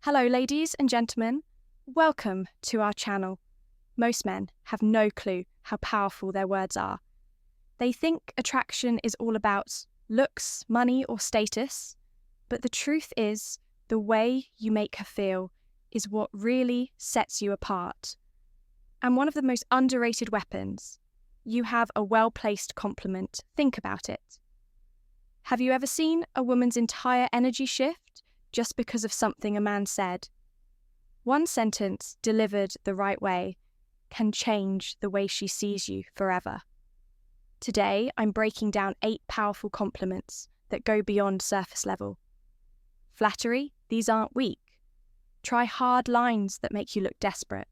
Hello, ladies and gentlemen. Welcome to our channel. Most men have no clue how powerful their words are. They think attraction is all about looks, money, or status, but the truth is, the way you make her feel is what really sets you apart. And one of the most underrated weapons, you have a well-placed compliment. Think about it. Have you ever seen a woman's entire energy shift just because of something a man said? One sentence delivered the right way can change the way she sees you forever. Today, I'm breaking down 8 powerful compliments that go beyond surface level. Flattery, these aren't weak. Try hard lines that make you look desperate.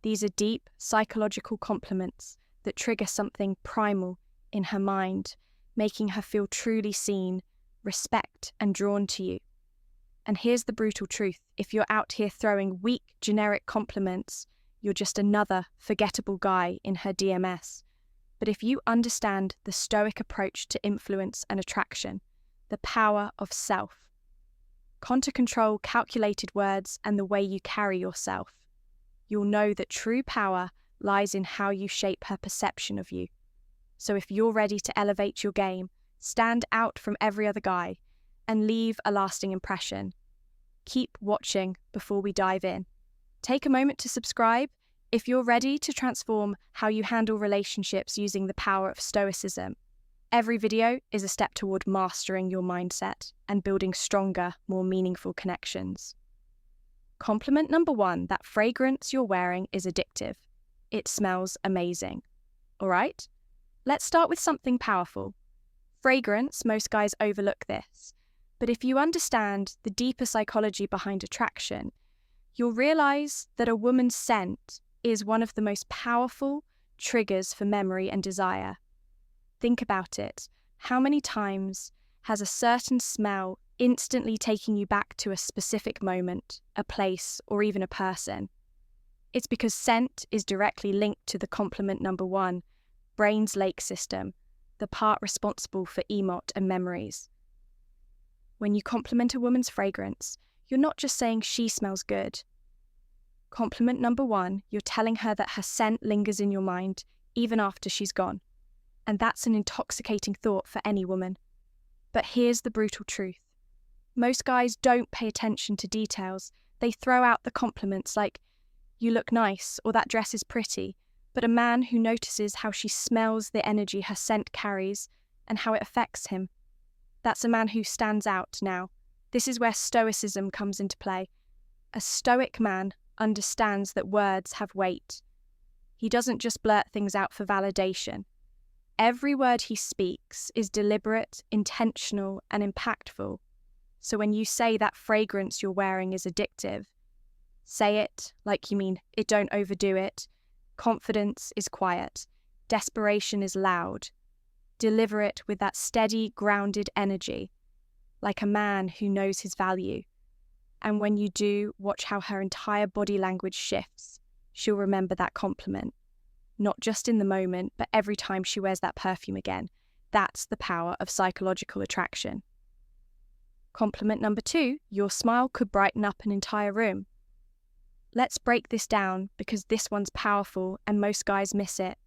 These are deep psychological compliments that trigger something primal in her mind, making her feel truly seen, respect, and drawn to you. And here's the brutal truth. If you're out here throwing weak, generic compliments, you're just another forgettable guy in her DMS. But if you understand the Stoic approach to influence and attraction, the power of self, control, calculated words, and the way you carry yourself, you'll know that true power lies in how you shape her perception of you. So if you're ready to elevate your game, stand out from every other guy, and leave a lasting impression, keep watching before we dive in. Take a moment to subscribe if you're ready to transform how you handle relationships using the power of Stoicism. Every video is a step toward mastering your mindset and building stronger, more meaningful connections. Compliment number 1, that fragrance you're wearing is addictive. It smells amazing. All right? Let's start with something powerful. Fragrance, most guys overlook this. But if you understand the deeper psychology behind attraction, you'll realize that a woman's scent is one of the most powerful triggers for memory and desire. Think about it. How many times has a certain smell instantly taken you back to a specific moment, a place, or even a person? It's because scent is directly linked to the compliment number 1, brain's lake system, the part responsible for emote and memories. When you compliment a woman's fragrance, you're not just saying she smells good. Compliment number 1, you're telling her that her scent lingers in your mind even after she's gone. And that's an intoxicating thought for any woman. But here's the brutal truth. Most guys don't pay attention to details. They throw out the compliments like, "You look nice," or "That dress is pretty." But a man who notices how she smells the energy her scent carries and how it affects him, that's a man who stands out now. This is where Stoicism comes into play. A Stoic man understands that words have weight. He doesn't just blurt things out for validation. Every word he speaks is deliberate, intentional, and impactful. So when you say that fragrance you're wearing is addictive, say it like you mean it, don't overdo it. Confidence is quiet. Desperation is loud. Deliver it with that steady, grounded energy, like a man who knows his value. And when you do, watch how her entire body language shifts. She'll remember that compliment. Not just in the moment, but every time she wears that perfume again. That's the power of psychological attraction. Compliment number 2, your smile could brighten up an entire room. Let's break this down because this one's powerful and most guys miss it.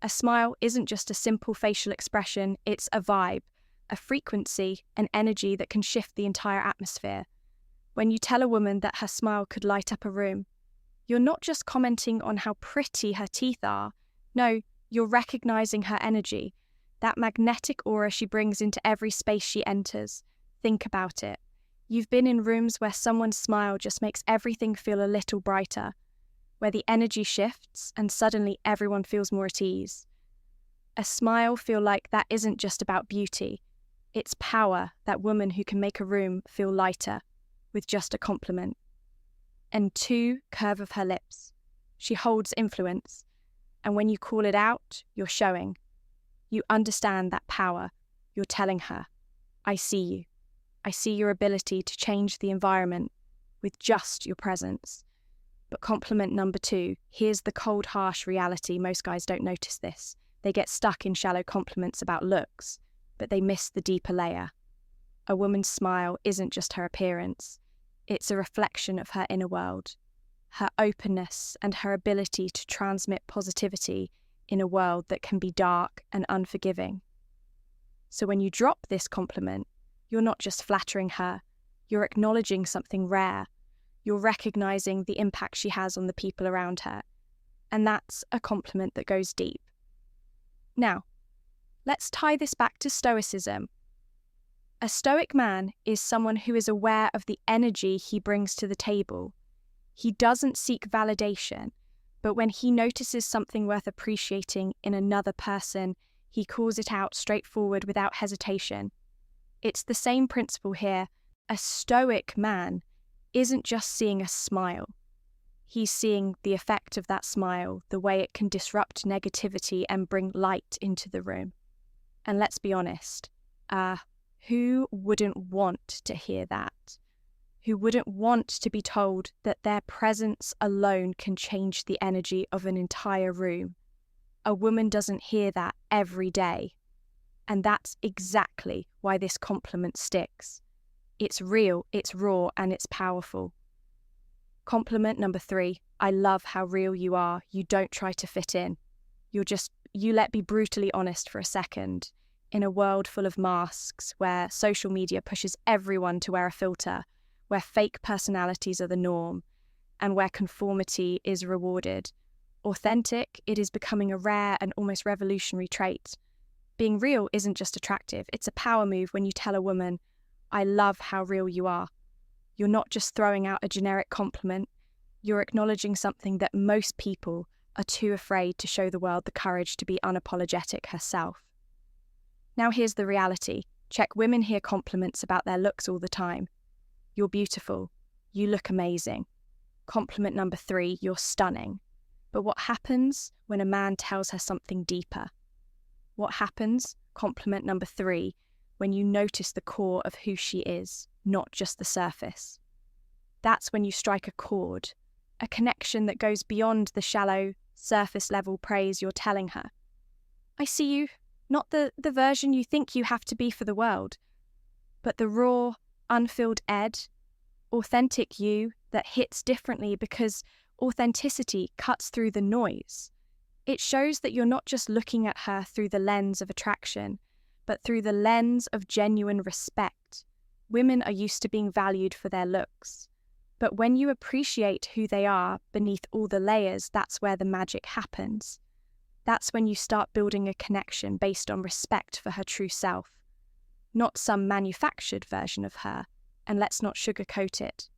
A smile isn't just a simple facial expression, it's a vibe, a frequency, an energy that can shift the entire atmosphere. When you tell a woman that her smile could light up a room, you're not just commenting on how pretty her teeth are. No, you're recognizing her energy, that magnetic aura she brings into every space she enters. Think about it. You've been in rooms where someone's smile just makes everything feel a little brighter, where the energy shifts and suddenly everyone feels more at ease. A smile feel like that isn't just about beauty. It's power, that woman who can make a room feel lighter with just a compliment. And 2, curve of her lips. She holds influence, and when you call it out, you're showing. You understand that power. You're telling her, "I see you. I see your ability to change the environment with just your presence." But compliment number 2, here's the cold, harsh reality. Most guys don't notice this. They get stuck in shallow compliments about looks, but they miss the deeper layer. A woman's smile isn't just her appearance. It's a reflection of her inner world, her openness and her ability to transmit positivity in a world that can be dark and unforgiving. So when you drop this compliment, you're not just flattering her, you're acknowledging something rare. You're recognizing the impact she has on the people around her. And that's a compliment that goes deep. Now, let's tie this back to Stoicism. A Stoic man is someone who is aware of the energy he brings to the table. He doesn't seek validation, but when he notices something worth appreciating in another person, he calls it out straightforward without hesitation. It's the same principle here. A Stoic man isn't just seeing a smile. He's seeing the effect of that smile, the way it can disrupt negativity and bring light into the room. And let's be honest, who wouldn't want to hear that? Who wouldn't want to be told that their presence alone can change the energy of an entire room? A woman doesn't hear that every day. And that's exactly why this compliment sticks. It's real, it's raw, and it's powerful. Compliment number 3, I love how real you are. You don't try to fit in. Let's be brutally honest for a second. In a world full of masks, where social media pushes everyone to wear a filter, where fake personalities are the norm, and where conformity is rewarded, authentic, it is becoming a rare and almost revolutionary trait. Being real isn't just attractive, it's a power move when you tell a woman, I love how real you are. You're not just throwing out a generic compliment, you're acknowledging something that most people are too afraid to show the world the courage to be unapologetic herself. Now here's the reality. Check, women hear compliments about their looks all the time. You're beautiful. You look amazing. Compliment number 3, you're stunning. But what happens when a man tells her something deeper? What happens, compliment number 3, when you notice the core of who she is, not just the surface? That's when you strike a chord, a connection that goes beyond the shallow, surface-level praise you're telling her. I see you, not the version you think you have to be for the world, but the raw, unfilled authentic you that hits differently because authenticity cuts through the noise. It shows that you're not just looking at her through the lens of attraction, but through the lens of genuine respect. Women are used to being valued for their looks. But when you appreciate who they are beneath all the layers, that's where the magic happens. That's when you start building a connection based on respect for her true self, not some manufactured version of her, and let's not sugarcoat it.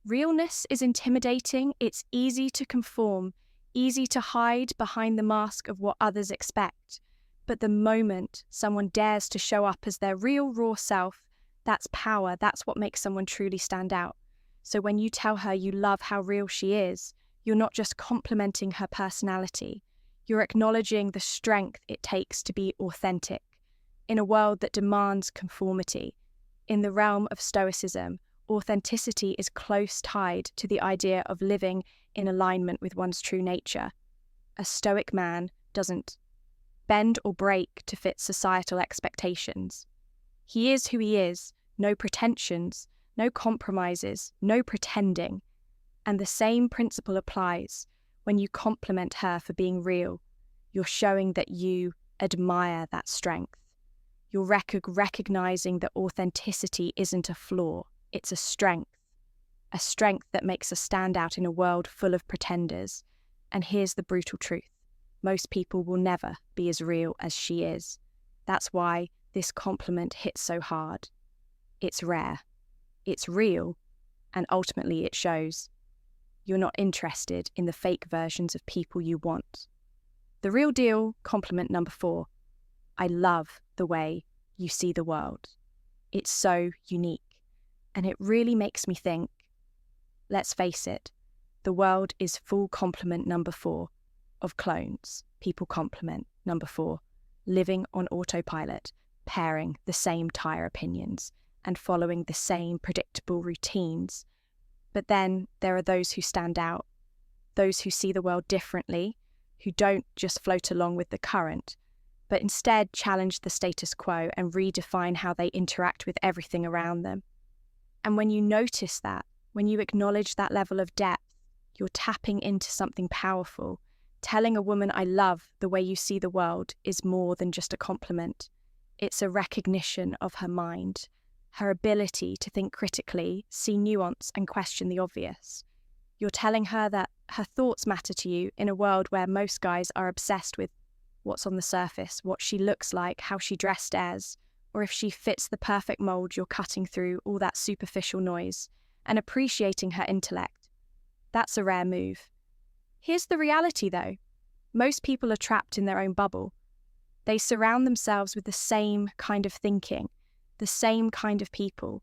Realness is intimidating, it's easy to conform, easy to hide behind the mask of what others expect. But the moment someone dares to show up as their real, raw self, that's power, that's what makes someone truly stand out. So when you tell her you love how real she is, you're not just complimenting her personality, you're acknowledging the strength it takes to be authentic. In a world that demands conformity, in the realm of Stoicism, authenticity is close tied to the idea of living in alignment with one's true nature. A Stoic man doesn't bend or break to fit societal expectations. He is who he is, no pretensions, no compromises, no pretending. And the same principle applies when you compliment her for being real. You're showing that you admire that strength. You're recognizing that authenticity isn't a flaw, it's a strength that makes us stand out in a world full of pretenders. And here's the brutal truth. Most people will never be as real as she is. That's why this compliment hits so hard. It's rare, it's real, and ultimately it shows. You're not interested in the fake versions of people you want. The real deal, compliment number 4. I love the way you see the world. It's so unique, and it really makes me think. Let's face it, the world is full compliment number 4 of clones. People compliment number 4, living on autopilot, pairing the same tire opinions and following the same predictable routines. But then there are those who stand out, those who see the world differently, who don't just float along with the current, but instead challenge the status quo and redefine how they interact with everything around them. And when you notice that, When you acknowledge that level of depth, you're tapping into something powerful. Telling a woman "I love the way you see the world" is more than just a compliment. It's a recognition of her mind, her ability to think critically, see nuance, and question the obvious. You're telling her that her thoughts matter to you in a world where most guys are obsessed with what's on the surface, what she looks like, how she dressed as, or if she fits the perfect mold. You're cutting through all that superficial noise and appreciating her intellect. That's a rare move. Here's the reality, though. Most people are trapped in their own bubble. They surround themselves with the same kind of thinking, the same kind of people.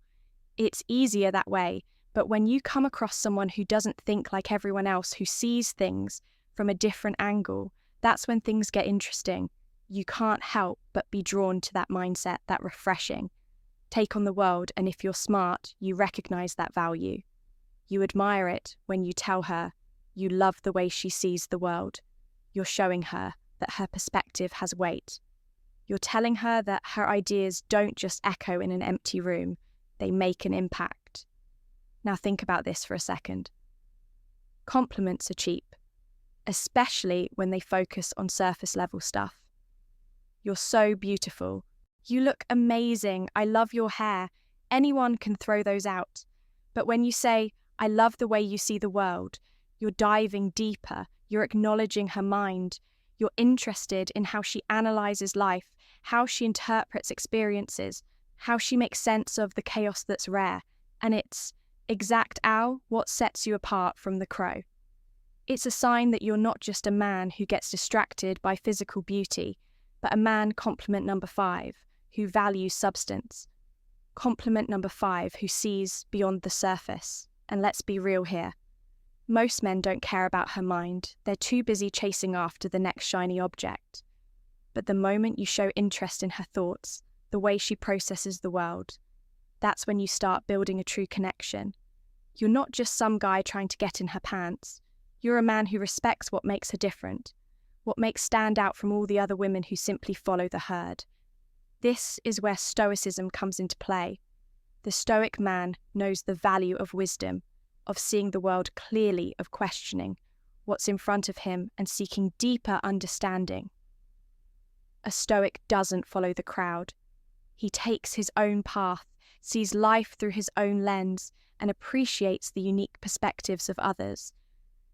It's easier that way, but when you come across someone who doesn't think like everyone else, who sees things from a different angle, that's when things get interesting. You can't help but be drawn to that mindset, that refreshing take on the world, and if you're smart, you recognize that value. You admire it when you tell her you love the way she sees the world. You're showing her that her perspective has weight. You're telling her that her ideas don't just echo in an empty room, they make an impact. Now think about this for a second. Compliments are cheap, especially when they focus on surface level stuff. You're so beautiful. You look amazing. I love your hair. Anyone can throw those out. But when you say, "I love the way you see the world," you're diving deeper. You're acknowledging her mind. You're interested in how she analyzes life, how she interprets experiences, how she makes sense of the chaos that's rare. And it's what sets you apart from the crow. It's a sign that you're not just a man who gets distracted by physical beauty, but a man, compliment number 5, who values substance. Compliment number 5, who sees beyond the surface. And let's be real here. Most men don't care about her mind. They're too busy chasing after the next shiny object. But the moment you show interest in her thoughts, the way she processes the world, that's when you start building a true connection. You're not just some guy trying to get in her pants. You're a man who respects what makes her different, what makes stand out from all the other women who simply follow the herd. This is where Stoicism comes into play. The Stoic man knows the value of wisdom, of seeing the world clearly, of questioning what's in front of him and seeking deeper understanding. A Stoic doesn't follow the crowd. He takes his own path, sees life through his own lens, and appreciates the unique perspectives of others.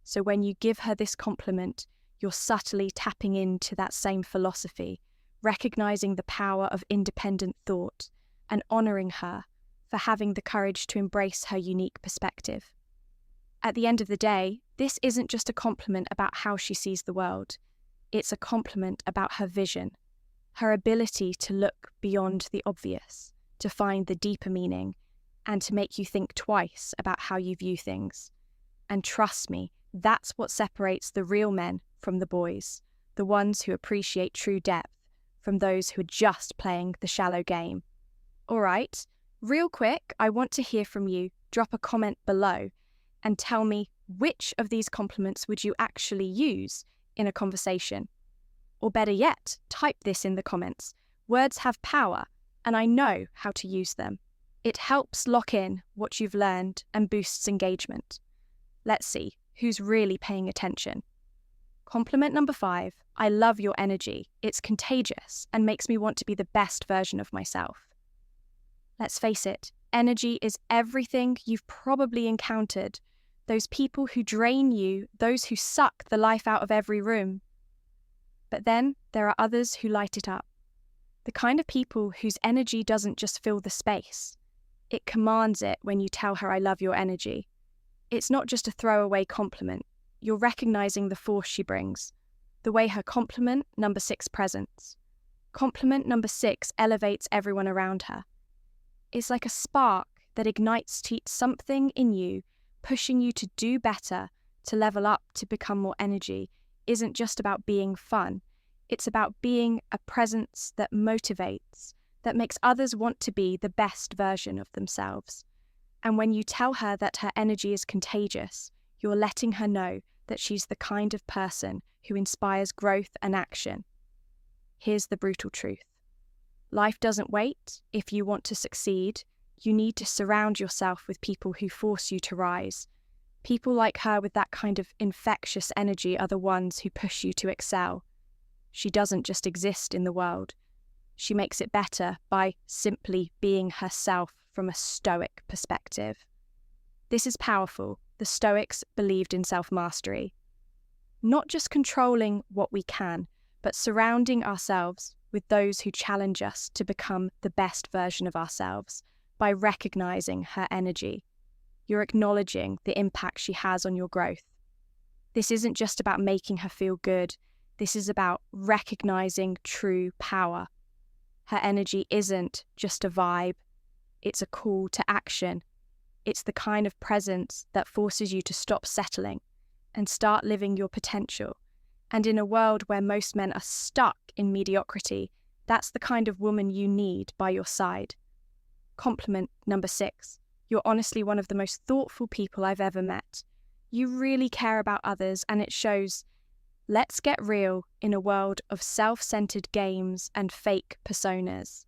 So when you give her this compliment, you're subtly tapping into that same philosophy, recognizing the power of independent thought and honoring her for having the courage to embrace her unique perspective. At the end of the day, this isn't just a compliment about how she sees the world. It's a compliment about her vision, her ability to look beyond the obvious, to find the deeper meaning, and to make you think twice about how you view things. And trust me, that's what separates the real men from the boys, the ones who appreciate true depth from those who are just playing the shallow game. All right, real quick, I want to hear from you. Drop a comment below and tell me which of these compliments would you actually use in a conversation. Or better yet, type this in the comments. Words have power, and I know how to use them. It helps lock in what you've learned and boosts engagement. Let's see who's really paying attention. Compliment number 5, I love your energy. It's contagious and makes me want to be the best version of myself. Let's face it, energy is everything you've probably encountered. Those people who drain you, those who suck the life out of every room. But then there are others who light it up. The kind of people whose energy doesn't just fill the space. It commands it when you tell her "I love your energy." It's not just a throwaway compliment. You're recognizing the force she brings. The way her compliment number 6 presents. Compliment number 6 elevates everyone around her. It's like a spark that ignites something in you, pushing you to do better, to level up, to become more energy. Isn't just about being fun. It's about being a presence that motivates, that makes others want to be the best version of themselves. And when you tell her that her energy is contagious, you're letting her know that she's the kind of person who inspires growth and action. Here's the brutal truth. Life doesn't wait. If you want to succeed, You need to surround yourself with people who force you to rise. People like her with that kind of infectious energy are the ones who push you to excel. She doesn't just exist in the world. She makes it better by simply being herself from a Stoic perspective. This is powerful. The Stoics believed in self-mastery. Not just controlling what we can, but surrounding ourselves with those who challenge us to become the best version of ourselves by recognizing her energy. You're acknowledging the impact she has on your growth. This isn't just about making her feel good. This is about recognizing true power. Her energy isn't just a vibe. It's a call to action. It's the kind of presence that forces you to stop settling and start living your potential. And in a world where most men are stuck in mediocrity, that's the kind of woman you need by your side. Compliment number 6. You're honestly one of the most thoughtful people I've ever met. You really care about others, and it shows. Let's get real in a world of self-centered games and fake personas.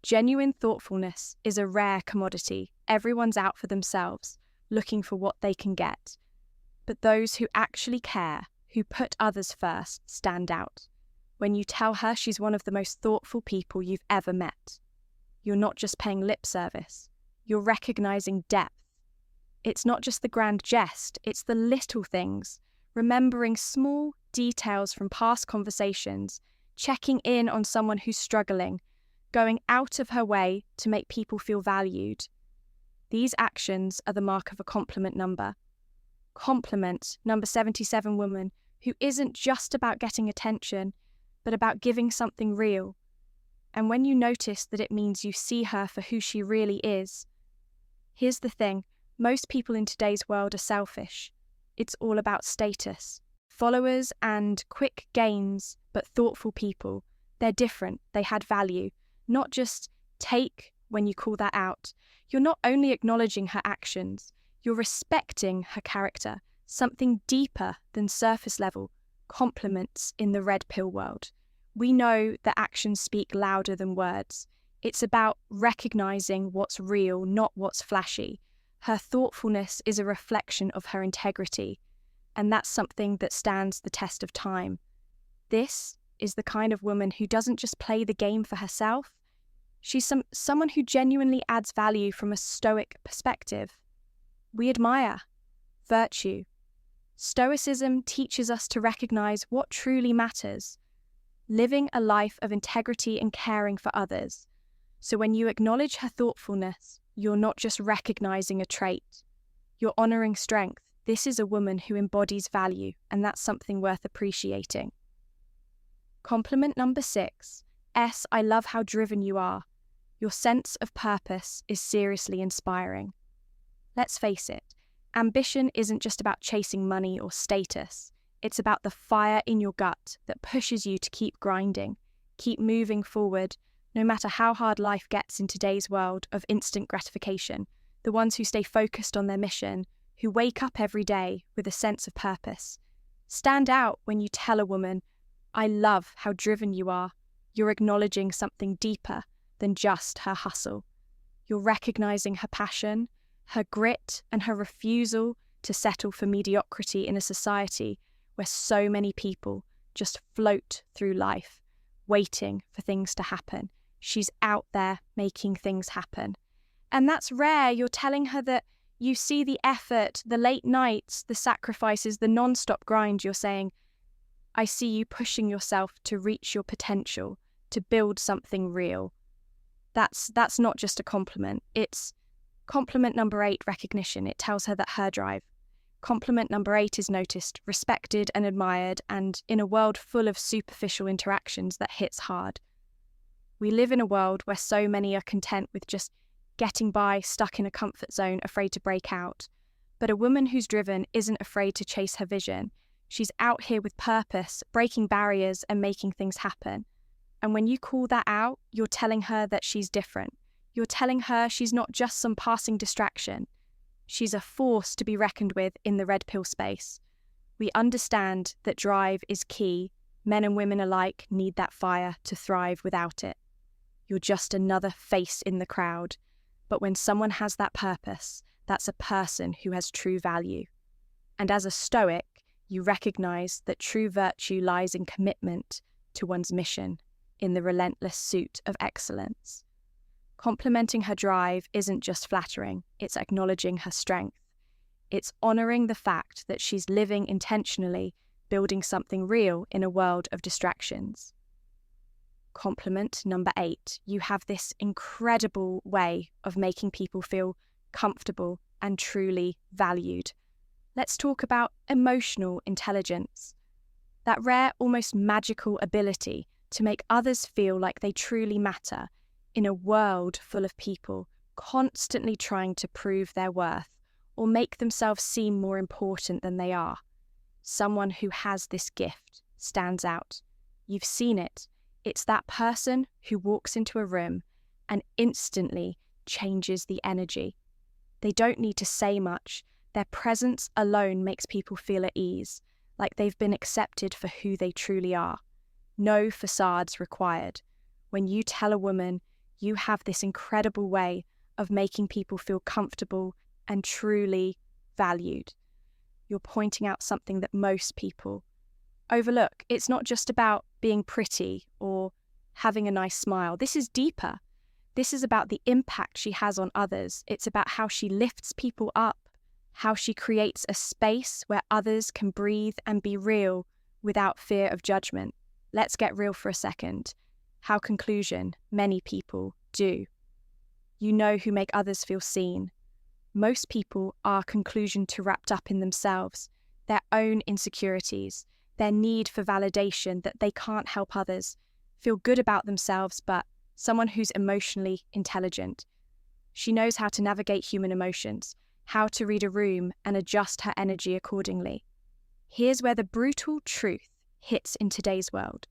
Genuine thoughtfulness is a rare commodity. Everyone's out for themselves, looking for what they can get. But those who actually care, who put others first, stand out. When you tell her she's one of the most thoughtful people you've ever met, you're not just paying lip service, you're recognizing depth. It's not just the grand jest, it's the little things, remembering small details from past conversations, checking in on someone who's struggling, going out of her way to make people feel valued. These actions are the mark of a compliment number. Compliment number 77 woman who isn't just about getting attention, but about giving something real. And when you notice that it means you see her for who she really is. Here's the thing, most people in today's world are selfish. It's all about status, followers and quick gains, but thoughtful people. They're different, they had value. Not just take when you call that out. You're not only acknowledging her actions, you're respecting her character, something deeper than surface level compliments in the red pill world. We know that actions speak louder than words. It's about recognizing what's real, not what's flashy. Her thoughtfulness is a reflection of her integrity, and that's something that stands the test of time. This is the kind of woman who doesn't just play the game for herself. She's someone who genuinely adds value from a Stoic perspective. We admire virtue. Stoicism teaches us to recognize what truly matters, living a life of integrity and caring for others. So when you acknowledge her thoughtfulness, you're not just recognizing a trait, you're honoring strength. This is a woman who embodies value, and that's something worth appreciating. Compliment number 6. S, I love how driven you are. Your sense of purpose is seriously inspiring. Let's face it, ambition isn't just about chasing money or status. It's about the fire in your gut that pushes you to keep grinding, keep moving forward, no matter how hard life gets in today's world of instant gratification. The ones who stay focused on their mission, who wake up every day with a sense of purpose. Stand out when you tell a woman, I love how driven you are. You're acknowledging something deeper than just her hustle. You're recognizing her passion, her grit, and her refusal to settle for mediocrity in a society where so many people just float through life, waiting for things to happen. She's out there making things happen. And that's rare. You're telling her that you see the effort, the late nights, the sacrifices, the non-stop grind. You're saying, I see you pushing yourself to reach your potential, to build something real. That's not just a compliment. It's compliment number 8, recognition. It tells her that her drive. Compliment number 8 is noticed, respected and admired, and in a world full of superficial interactions that hits hard. We live in a world where so many are content with just getting by, stuck in a comfort zone, afraid to break out. But a woman who's driven isn't afraid to chase her vision. She's out here with purpose, breaking barriers and making things happen. And when you call that out, you're telling her that she's different. You're telling her she's not just some passing distraction. She's a force to be reckoned with in the red pill space. We understand that drive is key. Men and women alike need that fire to thrive without it. You're just another face in the crowd, But when someone has that purpose, that's a person who has true value. And as a Stoic, you recognize that true virtue lies in commitment to one's mission, in the relentless pursuit of excellence. Complimenting her drive isn't just flattering, it's acknowledging her strength. It's honoring the fact that she's living intentionally, building something real in a world of distractions. Compliment number 8, you have this incredible way of making people feel comfortable and truly valued. Let's talk about emotional intelligence. That rare, almost magical ability to make others feel like they truly matter in a world full of people constantly trying to prove their worth or make themselves seem more important than they are. Someone who has this gift stands out. You've seen it. It's that person who walks into a room and instantly changes the energy. They don't need to say much. Their presence alone makes people feel at ease, like they've been accepted for who they truly are. No facades required. When you tell a woman you have this incredible way of making people feel comfortable and truly valued, you're pointing out something that most people overlook. It's not just about being pretty or having a nice smile. This is deeper. This is about the impact she has on others. It's about how she lifts people up, how she creates a space where others can breathe and be real without fear of judgment. Let's get real for a second. How conclusion many people do. You know who make others feel seen. Most people are conclusion too wrapped up in themselves, their own insecurities, their need for validation that they can't help others feel good about themselves, but someone who's emotionally intelligent. She knows how to navigate human emotions, how to read a room and adjust her energy accordingly. Here's where the brutal truth hits in today's world.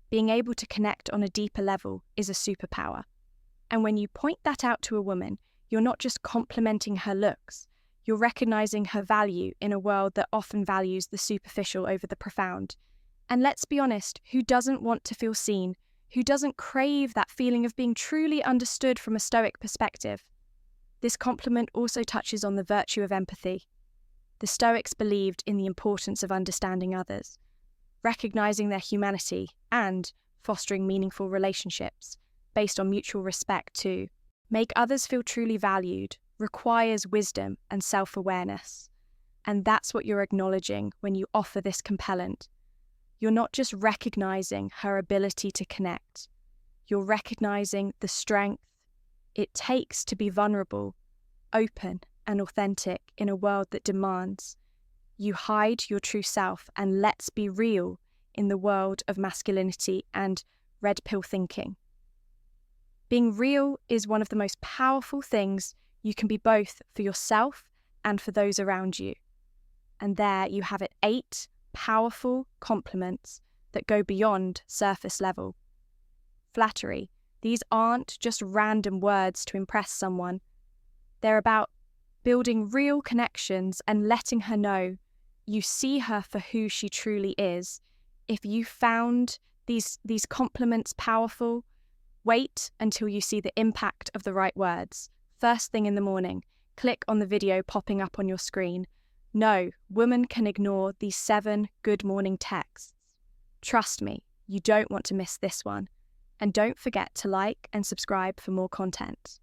Being able to connect on a deeper level is a superpower. And when you point that out to a woman, you're not just complimenting her looks, you're recognizing her value in a world that often values the superficial over the profound. And let's be honest, who doesn't want to feel seen? Who doesn't crave that feeling of being truly understood from a Stoic perspective? This compliment also touches on the virtue of empathy. The Stoics believed in the importance of understanding others, recognizing their humanity, and fostering meaningful relationships based on mutual respect too. Make others feel truly valued requires wisdom and self-awareness. And that's what you're acknowledging when you offer this compellent. You're not just recognizing her ability to connect. You're recognizing the strength it takes to be vulnerable, open, and authentic in a world that demands. You hide your true self and let's be real in the world of masculinity and red pill thinking. Being real is one of the most powerful things you can be, both for yourself and for those around you. And there you have it, 8 powerful compliments that go beyond surface level. Flattery. These aren't just random words to impress someone. They're about building real connections and letting her know you see her for who she truly is. If you found these compliments powerful, wait until you see the impact of the right words. First thing in the morning, click on the video popping up on your screen. No, women can ignore these 7 good morning texts. Trust me, you don't want to miss this one. And don't forget to like and subscribe for more content.